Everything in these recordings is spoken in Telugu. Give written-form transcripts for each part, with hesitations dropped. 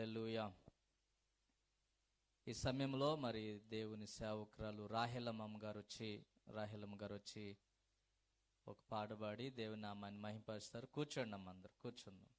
హల్లెలూయా. ఈ సమయంలో మరి దేవుని సేవకురాలు రాహేలమ్మ గారు వచ్చి ఒక పాటపాడి దేవుని నామాన్ని మహింపరుస్తారు. కూర్చోండి అమ్మ, అందరు కూర్చుందాం.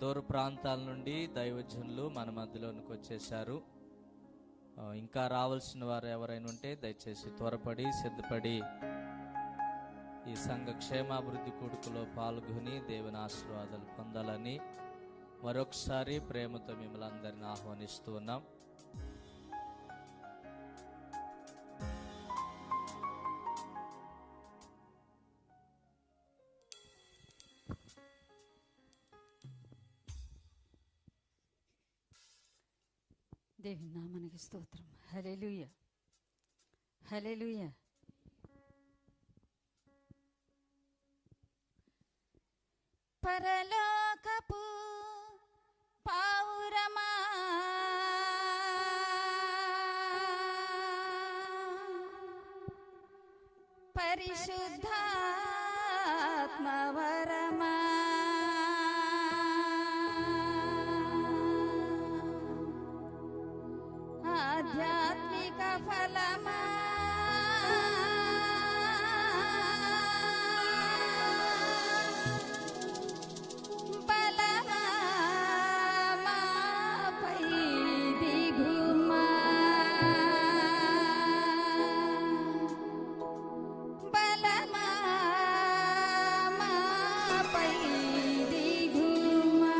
దూర ప్రాంతాల నుండి దైవజనులు మన మధ్యలోనికి వచ్చేశారు. ఇంకా రావాల్సిన వారు ఎవరైనా ఉంటే దయచేసి త్వరపడి సిద్ధపడి ఈ సంఘ క్షేమాభివృద్ధి కూడుకులో పాల్గొని దేవుని ఆశీర్వాదాలు పొందాలని మరొకసారి ప్రేమతో మిమ్మల్ని అందరిని ఆహ్వానిస్తూ ఉన్నాం. దేవుని నామానికి స్తోత్రం. హల్లెలూయా, హల్లెలూయా. పరలోకపు పావురమా, పరిశుద్ధాత్మవరమా, ఆధ్యాత్మిక ఫలమా, బలమా, మాపై దిగుమా, బలమా, మాపై దిగుమా.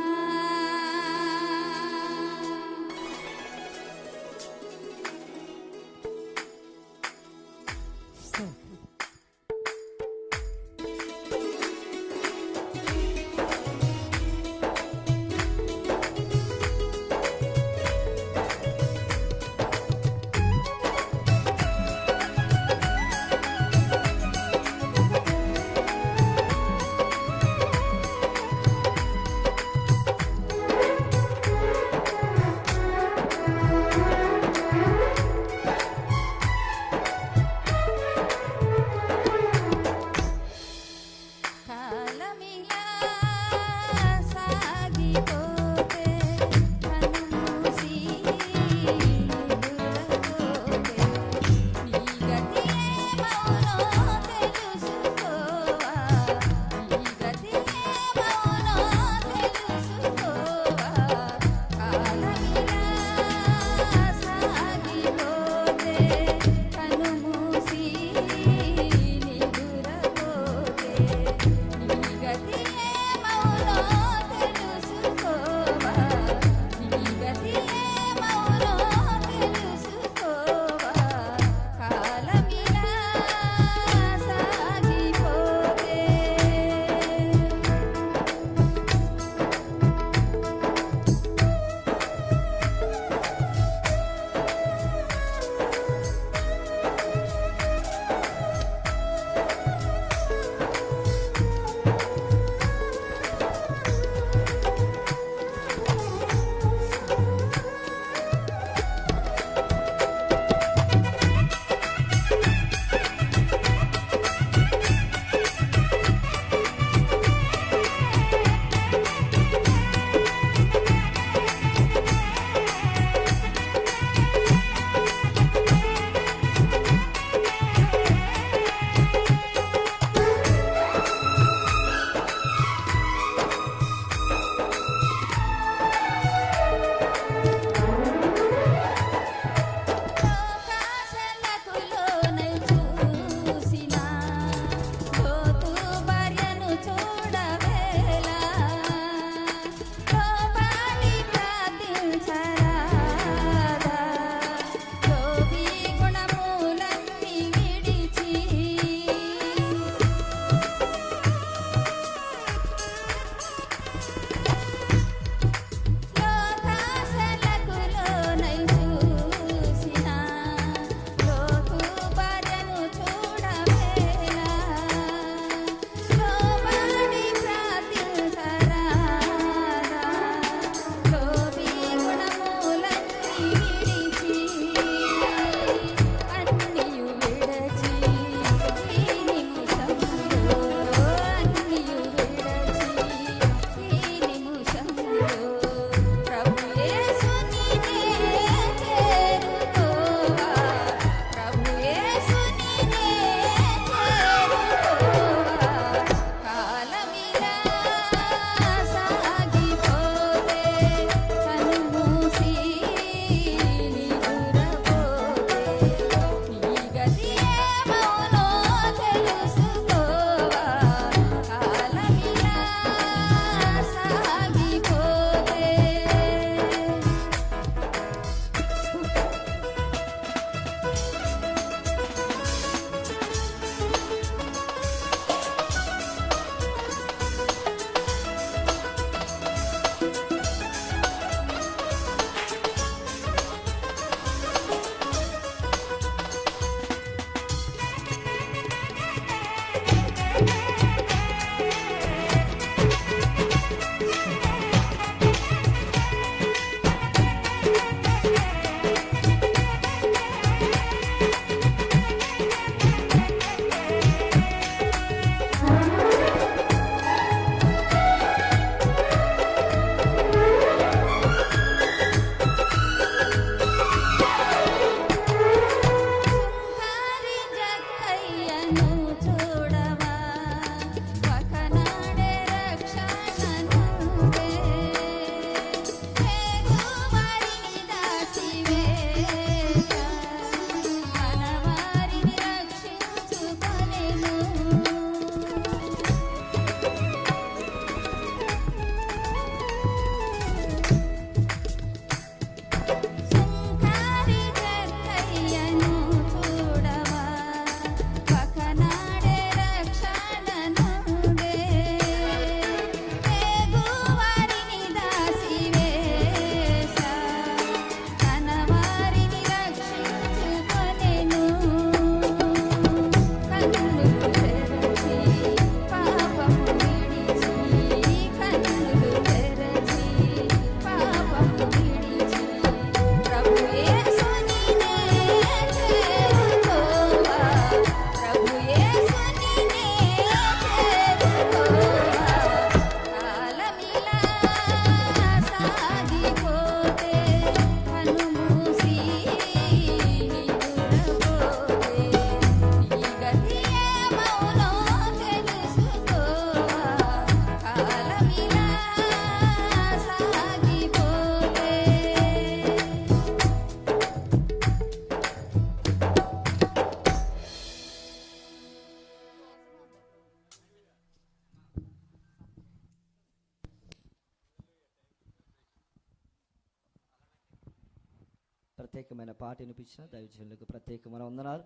ప్రత్యేకమైన పాట వినిపించిన దైవజనులకు ప్రత్యేకమైన వందనాలు.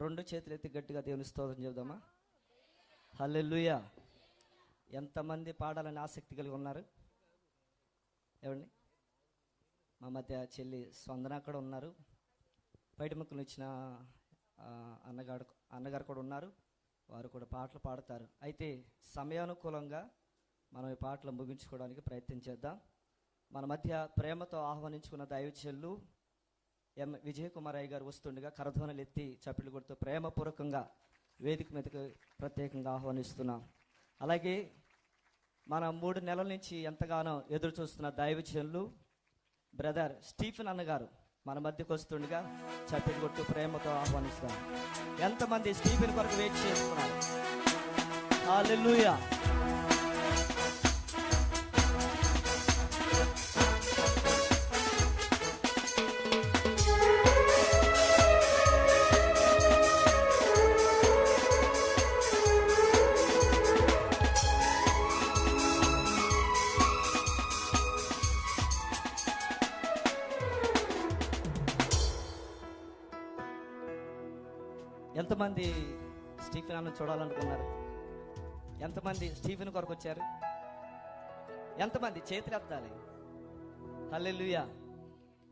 రెండు చేతులు ఎత్తి గట్టిగా దేవుని స్తోత్రం చెబుదామా? హల్లెలూయా. ఎంతమంది పాడాలని ఆసక్తి కలిగి ఉన్నారు? ఏమండి, మా మధ్య చెల్లి స్పందన కూడా ఉన్నారు, బయట ముక్కలు ఇచ్చిన అన్నగారు కూడా ఉన్నారు. వారు కూడా పాటలు పాడతారు. అయితే సమయానుకూలంగా మనం ఈ పాటలు ముగించుకోవడానికి ప్రయత్నం చేద్దాం. మన మధ్య ప్రేమతో ఆహ్వానించుకున్న దైవజనులు ఎం విజయకుమార్ అయ్య గారు వస్తుండగా కరధ్వనులు ఎత్తి చప్పట్లు కొడుతూ ప్రేమపూర్వకంగా వేదిక మీదకి ప్రత్యేకంగా ఆహ్వానిస్తున్నాం. అలాగే మన 3 నెలల నుంచి ఎంతగానో ఎదురు చూస్తున్న దైవజనులు బ్రదర్ స్టీఫెన్ అన్నగారు మన మధ్యకు వస్తుండగా చప్పట్లు కొడుతూ ప్రేమతో ఆహ్వానిస్తాం. ఎంతమంది స్టీఫెన్ కొరకు వెయిట్ చేస్తున్నారు? హల్లెలూయా. ఎంతమంది స్టీఫెన్ అన్న చూడాలనుకున్నారు? ఎంతమంది స్టీఫెన్ కొరకు వచ్చారు? ఎంతమంది చేతులు ఎత్తాలి? హల్లెలూయా.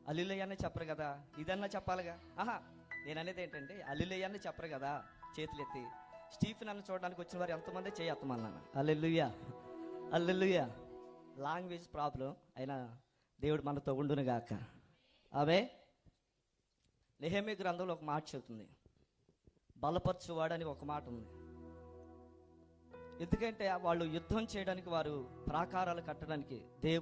హల్లెలూయా అని చెప్పరు కదా, ఇదన్నా చెప్పాలిగా. నేను అనేది ఏంటంటే హల్లెలూయా అని చెప్పరు కదా చేతులు ఎత్తి. స్టీఫెన్ అన్న చూడడానికి వచ్చిన వారు ఎంతమంది చేయి ఎత్తమన్నాను. హల్లెలూయా, హల్లెలూయా. లాంగ్వేజ్ ప్రాబ్లం అయినా దేవుడు మనతో ఉండును గాక. అవే నెహెమీయా గ్రంథంలో ఒక మాట చెబుతుంది, బలపరచువాడని ఒక మాట ఉంది. ఎందుకంటే వాళ్ళు యుద్ధం చేయడానికి, వారు ప్రాకారాలు కట్టడానికి దేవుడు